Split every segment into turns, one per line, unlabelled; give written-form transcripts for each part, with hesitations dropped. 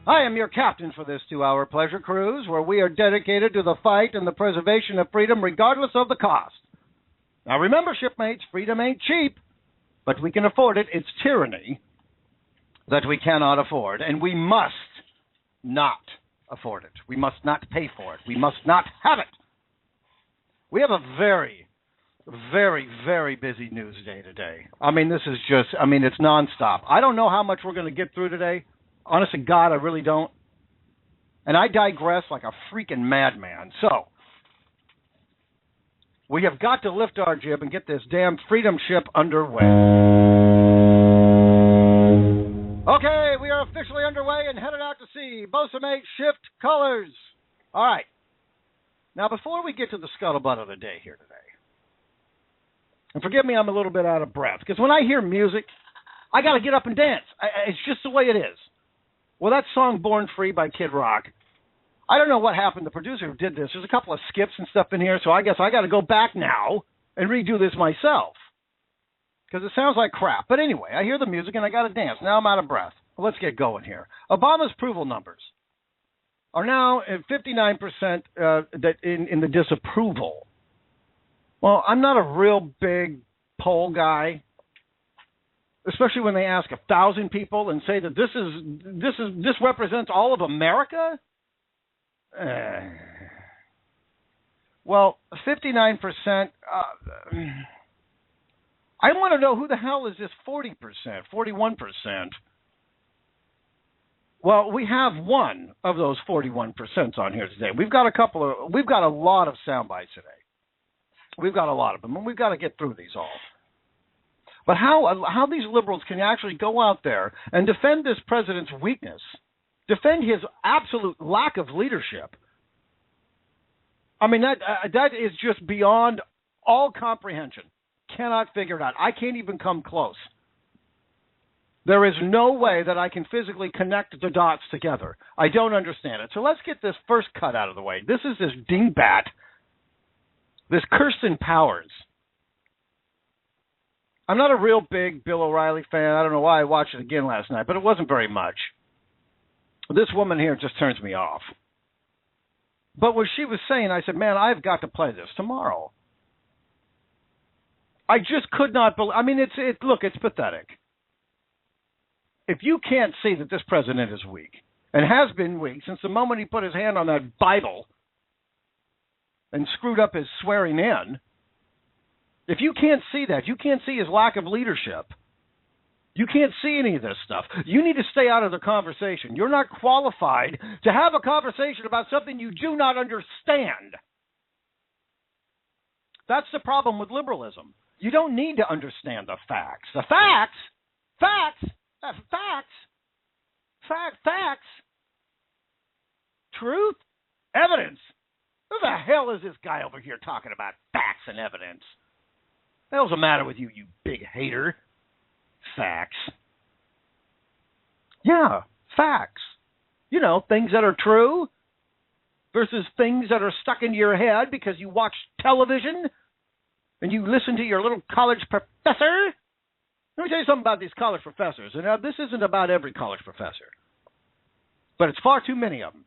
I am your captain for this 2-hour pleasure cruise, where we are dedicated to the fight and the preservation of freedom regardless of the cost. Now remember, shipmates, freedom ain't cheap, but we can afford it. It's tyranny that we cannot afford, and we must not afford it. We must not pay for it. We must not have it. We have a very, very, very busy news day today. I mean, this is just, it's nonstop. I don't know how much we're going to get through today. Honest to God, I really don't. And I digress like a freaking madman. So, we have got to lift our jib and get this damn freedom ship underway. Okay, we are officially underway and headed out to sea. Bosun mate, shift colors. All right. Now, before we get to the scuttlebutt of the day here today, and forgive me, I'm a little bit out of breath, because when I hear music, I got to get up and dance. It's just the way it is. Well, that song, Born Free by Kid Rock, I don't know what happened. The producer who did this, there's a couple of skips and stuff in here, so I guess I got to go back now and redo this myself, because it sounds like crap. But anyway, I hear the music and I got to dance. Now I'm out of breath. Well, let's get going here. Obama's approval numbers are now at 59% that in the disapproval. Well, I'm not a real big poll guy, especially when they ask 1,000 people and say that this represents all of America. Well, 59%. I want to know who the hell is this 40%, 41%. Well, we have one of those 41% on here today. We've got a lot of sound bites today. We've got a lot of them, and we've got to get through these all. But how these liberals can actually go out there and defend this president's weakness, defend his absolute lack of leadership, that is just beyond all comprehension. Cannot figure it out. I can't even come close. There is no way that I can physically connect the dots together. I don't understand it. So let's get this first cut out of the way. This is this dingbat, this Kirsten Powers. I'm not a real big Bill O'Reilly fan. I don't know why I watched it again last night, but it wasn't very much. This woman here just turns me off. But what she was saying, I said, man, I've got to play this tomorrow. I just could not believe. Look, it's pathetic. If you can't see that this president is weak, and has been weak since the moment he put his hand on that Bible and screwed up his swearing in, if you can't see that, you can't see his lack of leadership, you can't see any of this stuff, you need to stay out of the conversation. You're not qualified to have a conversation about something you do not understand. That's the problem with liberalism. You don't need to understand the facts. The facts. Truth, evidence. Who the hell is this guy over here talking about facts and evidence? What the hell's the matter with you, you big hater? Facts. Yeah, facts. You know, things that are true versus things that are stuck into your head because you watch television and you listen to your little college professor. Let me tell you something about these college professors. And now, this isn't about every college professor, but it's far too many of them.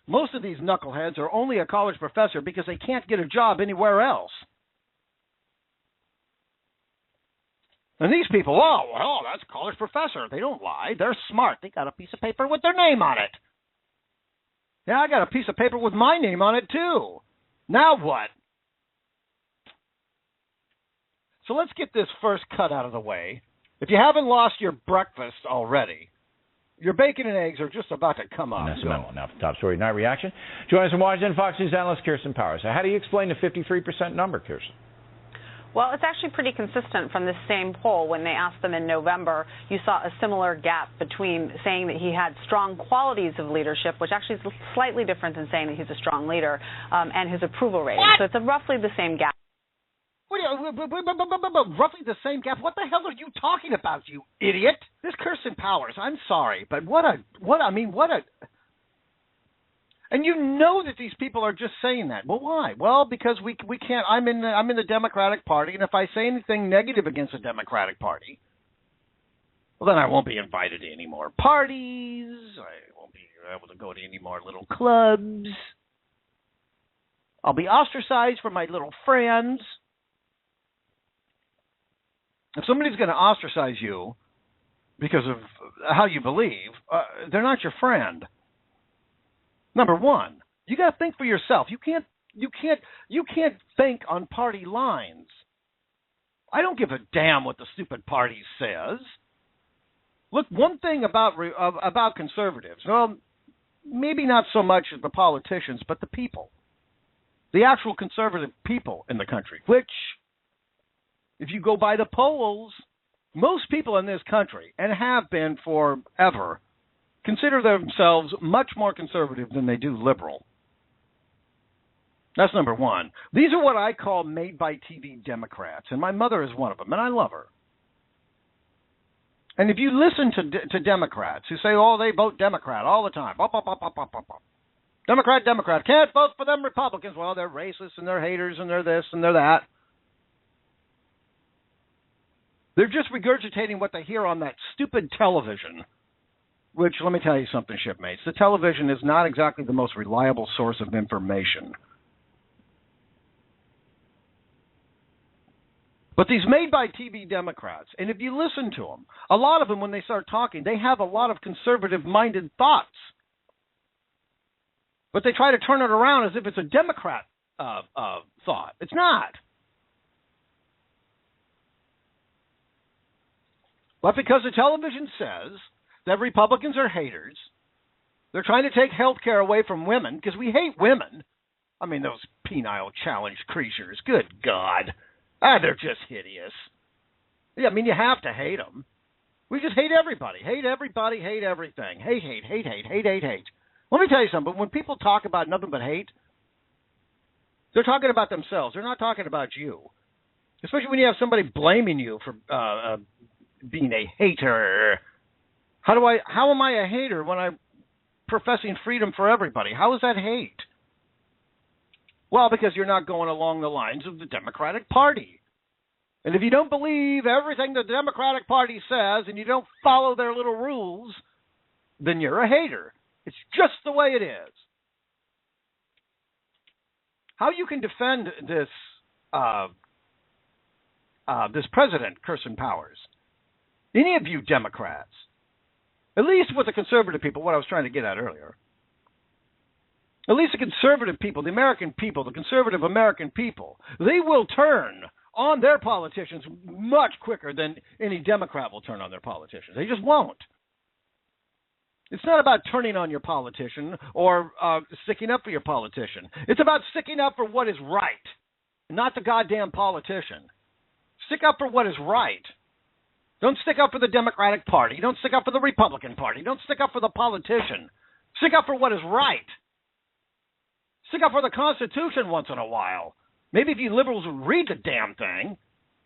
Most of these knuckleheads are only a college professor because they can't get a job anywhere else. And these people, that's college professor. They don't lie. They're smart. They got a piece of paper with their name on it. Yeah, I got a piece of paper with my name on it, too. Now what? So let's get this first cut out of the way. If you haven't lost your breakfast already, your bacon and eggs are just about to come up.
That's now for top story night reaction. Join us in Washington, Fox News analyst Kirsten Powers. So how do you explain the 53% number, Kirsten?
Well, it's actually pretty consistent from this same poll. When they asked them in November, you saw a similar gap between saying that he had strong qualities of leadership, which actually is slightly different than saying that he's a strong leader, and his approval rating. So it's roughly the same gap.
Roughly the same gap? What the hell are you talking about, you idiot? This Kirsten Powers, I'm sorry, but and you know that these people are just saying that. Well, why? Well, because we can't. I'm in the Democratic Party, and if I say anything negative against the Democratic Party, Well, then I won't be invited to any more parties. I won't be able to go to any more little clubs. I'll be ostracized from my little friends. If somebody's going to ostracize you because of how you believe, they're not your friend. Number one, you got to think for yourself. You can't think on party lines. I don't give a damn what the stupid party says. Look, one thing about conservatives, well, maybe not so much the politicians, but the people, the actual conservative people in the country, which, if you go by the polls, most people in this country, and have been forever, consider themselves much more conservative than they do liberal. That's number one. These are what I call made-by-TV Democrats, and my mother is one of them, and I love her. And if you listen to Democrats who say, oh, they vote Democrat all the time, Democrat, can't vote for them Republicans. Well, they're racist, and they're haters, and they're this, and they're that. They're just regurgitating what they hear on that stupid television, which, let me tell you something, shipmates, the television is not exactly the most reliable source of information. But these made-by-TV Democrats, and if you listen to them, a lot of them, when they start talking, they have a lot of conservative-minded thoughts. But they try to turn it around as if it's a Democrat thought. It's not. But because the television says that Republicans are haters, they're trying to take health care away from women, because we hate women. I mean, those penile challenged creatures, good God. They're just hideous. Yeah, I mean, you have to hate them. We just hate everybody. Hate everybody, hate everything. Hate. Let me tell you something. When people talk about nothing but hate, they're talking about themselves. They're not talking about you. Especially when you have somebody blaming you for being a hater. How am I a hater when I'm professing freedom for everybody? How is that hate? Well, because you're not going along the lines of the Democratic Party. And if you don't believe everything the Democratic Party says and you don't follow their little rules, then you're a hater. It's just the way it is. How you can defend this president, Kirsten Powers, any of you Democrats, at least with the conservative people, what I was trying to get at earlier, at least the conservative people, the American people, the conservative American people, they will turn on their politicians much quicker than any Democrat will turn on their politicians. They just won't. It's not about turning on your politician or sticking up for your politician. It's about sticking up for what is right, not the goddamn politician. Stick up for what is right. Don't stick up for the Democratic Party. Don't stick up for the Republican Party. Don't stick up for the politician. Stick up for what is right. Stick up for the Constitution once in a while. Maybe if you liberals would read the damn thing.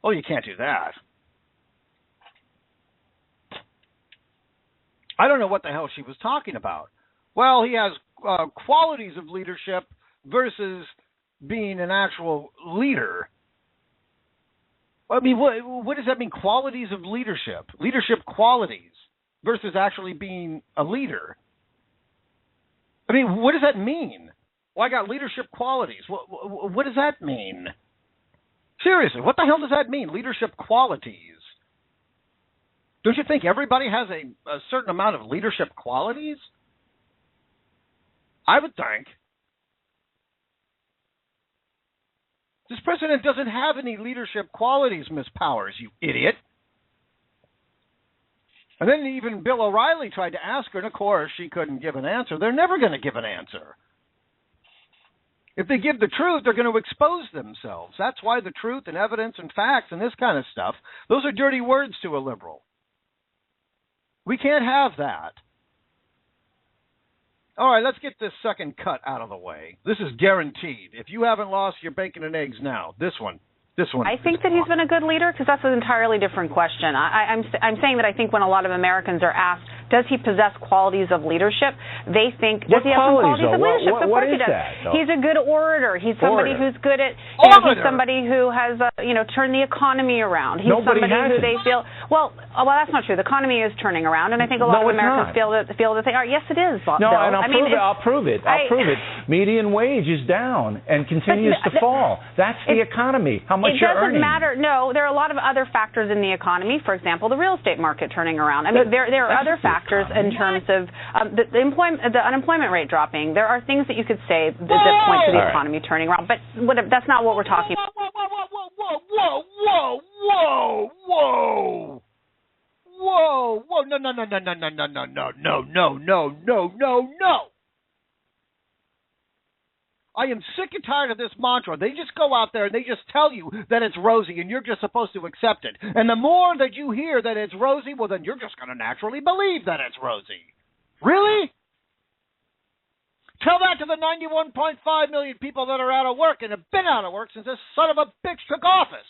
Oh, you can't do that. I don't know what the hell she was talking about. Well, he has qualities of leadership versus being an actual leader. I mean, what does that mean, qualities of leadership? Leadership qualities versus actually being a leader. I mean, what does that mean? Well, I got leadership qualities. What does that mean? Seriously, what the hell does that mean, leadership qualities? Don't you think everybody has a certain amount of leadership qualities? I would think. This president doesn't have any leadership qualities, Miss Powers, you idiot. And then even Bill O'Reilly tried to ask her, and of course she couldn't give an answer. They're never going to give an answer. If they give the truth, they're going to expose themselves. That's why the truth and evidence and facts and this kind of stuff, those are dirty words to a liberal. We can't have that. All right, let's get this second cut out of the way. This is guaranteed. If you haven't lost your bacon and eggs now, this one.
I think that he's been a good leader because that's an entirely different question. I'm saying that I think when a lot of Americans are asked, does he possess qualities of leadership, they think, does he have some qualities of leadership? Of course he does. He's a good orator. He's somebody who's good at, he's somebody who has turn the economy around. He's
Nobody
somebody who
hasn't.
they feel. Well, that's not true. The economy is turning around, and I think a lot of Americans feel that they are. Yes, it is.
No,
Bill.
and I'll prove it. I'll prove it. Median wage is down and continues to fall. That's the economy. How much you're earning.
It doesn't matter. No, there are a lot of other factors in the economy. For example, the real estate market turning around. I mean, there are other factors in terms of the unemployment rate dropping. There are things that you could say that point to the economy turning around, but that's not what we're talking about.
Whoa, no. I am sick and tired of this mantra. They just go out there and they just tell you that it's rosy and you're just supposed to accept it. And the more that you hear that it's rosy, well, then you're just going to naturally believe that it's rosy. Really? Tell that to the 91.5 million people that are out of work and have been out of work since this son of a bitch took office.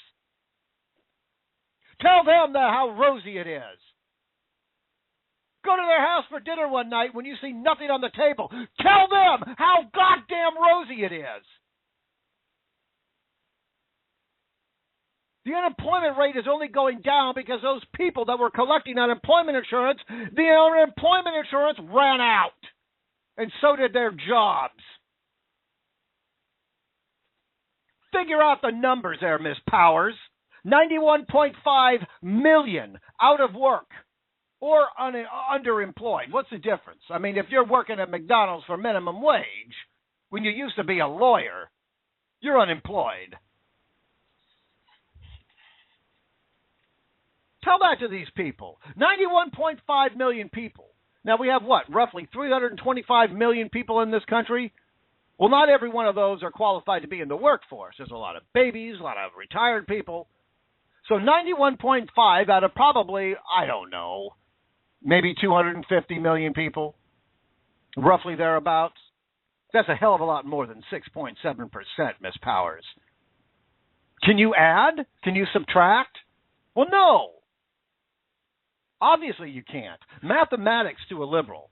Tell them how rosy it is. Go to their house for dinner one night when you see nothing on the table. Tell them how goddamn rosy it is. The unemployment rate is only going down because those people that were collecting unemployment insurance, the unemployment insurance ran out. And so did their jobs. Figure out the numbers there, Miss Powers. 91.5 million out of work or underemployed. What's the difference? I mean, if you're working at McDonald's for minimum wage, when you used to be a lawyer, you're unemployed. Tell that to these people. 91.5 million people. Now, we have what, roughly 325 million people in this country? Well, not every one of those are qualified to be in the workforce. There's a lot of babies, a lot of retired people. So 91.5 out of probably, I don't know, maybe 250 million people, roughly thereabouts. That's a hell of a lot more than 6.7%, Miss Powers. Can you add? Can you subtract? Well, no. Obviously you can't. Mathematics to a liberal.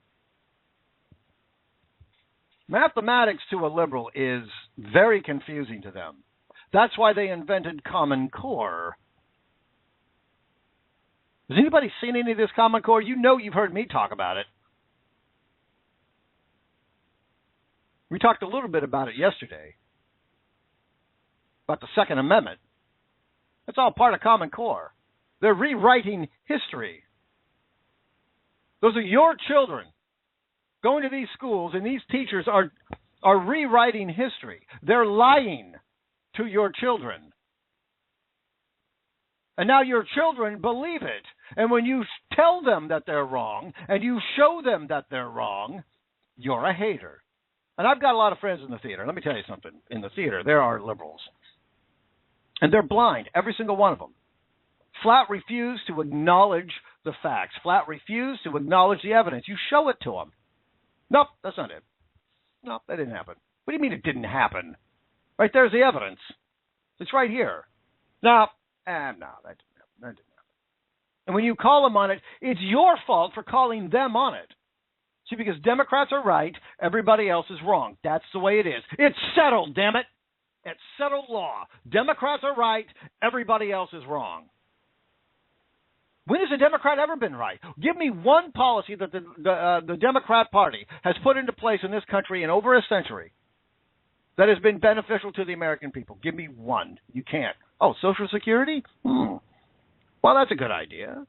Mathematics to a liberal is very confusing to them. That's why they invented Common Core. Has anybody seen any of this Common Core? You know you've heard me talk about it. We talked a little bit about it yesterday, about the Second Amendment. It's all part of Common Core. They're rewriting history. Those are your children going to these schools, and these teachers are rewriting history. They're lying to your children. And now your children believe it. And when you tell them that they're wrong and you show them that they're wrong, you're a hater. And I've got a lot of friends in the theater. Let me tell you something. In the theater, there are liberals. And they're blind, every single one of them. Flat refuse to acknowledge the facts. Flat refuse to acknowledge the evidence. You show it to them. Nope, that's not it. Nope, that didn't happen. What do you mean it didn't happen? Right there's the evidence. It's right here. No, that didn't happen. And when you call them on it, it's your fault for calling them on it. See, because Democrats are right, everybody else is wrong. That's the way it is. It's settled, damn it. It's settled law. Democrats are right, everybody else is wrong. When has a Democrat ever been right? Give me one policy that the Democrat Party has put into place in this country in over a century that has been beneficial to the American people. Give me one. You can't. Oh, Social Security? Well, that's a good idea.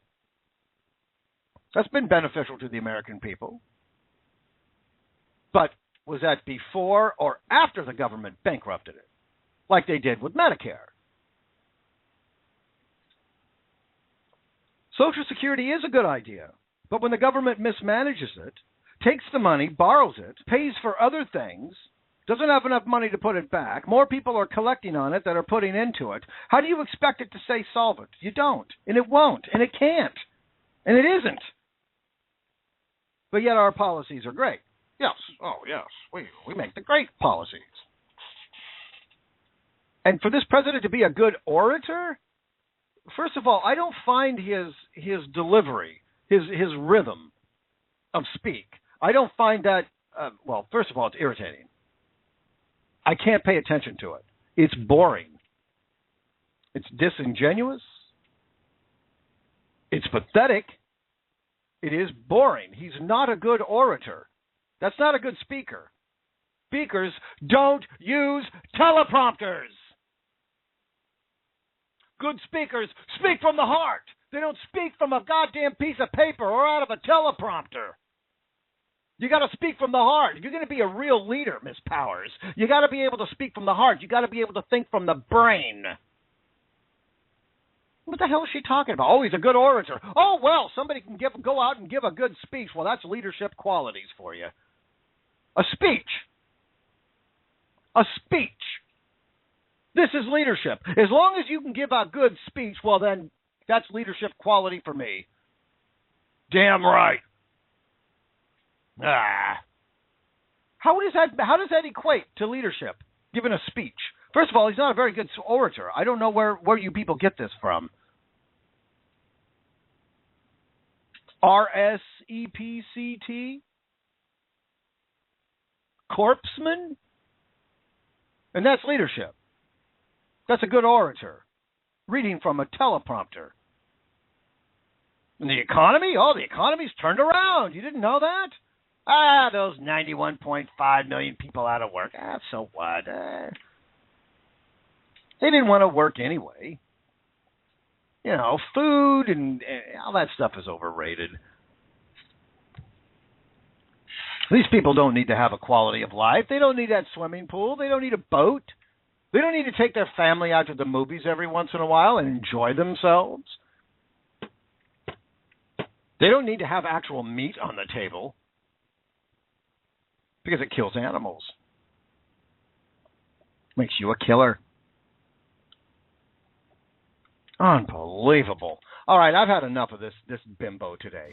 That's been beneficial to the American people. But was that before or after the government bankrupted it, like they did with Medicare? Social Security is a good idea, but when the government mismanages it, takes the money, borrows it, pays for other things, doesn't have enough money to put it back, more people are collecting on it that are putting into it, how do you expect it to stay solvent? You don't, and it won't, and it can't, and it isn't. But yet our policies are great. Yes, oh yes, we make the great policies. And for this president to be a good orator, first of all, I don't find his delivery, his rhythm of speak, I don't find that, well, first of all, it's irritating. I can't pay attention to it. It's boring. It's disingenuous. It's pathetic. It is boring. He's not a good orator. That's not a good speaker. Speakers don't use teleprompters. Good speakers speak from the heart. They don't speak from a goddamn piece of paper or out of a teleprompter. You got to speak from the heart. If you're going to be a real leader, Miss Powers, you got to be able to speak from the heart. You got to be able to think from the brain. What the hell is she talking about? Oh, he's a good orator. Oh, well, somebody can go out and give a good speech. Well, that's leadership qualities for you. A speech. A speech. This is leadership. As long as you can give a good speech, well, then that's leadership quality for me. Damn right. How does that equate to leadership? Giving a speech. First of all, he's not a very good orator. I don't know where you people get this from. RSEPCT? Corpsman? And that's leadership. That's a good orator. Reading from a teleprompter. And the economy? Oh, the economy's turned around. You didn't know that? Those 91.5 million people out of work. So what? They didn't want to work anyway. You know, food and all that stuff is overrated. These people don't need to have a quality of life. They don't need that swimming pool. They don't need a boat. They don't need to take their family out to the movies every once in a while and enjoy themselves. They don't need to have actual meat on the table because it kills animals. Makes you a killer. Unbelievable. All right, I've had enough of this bimbo today.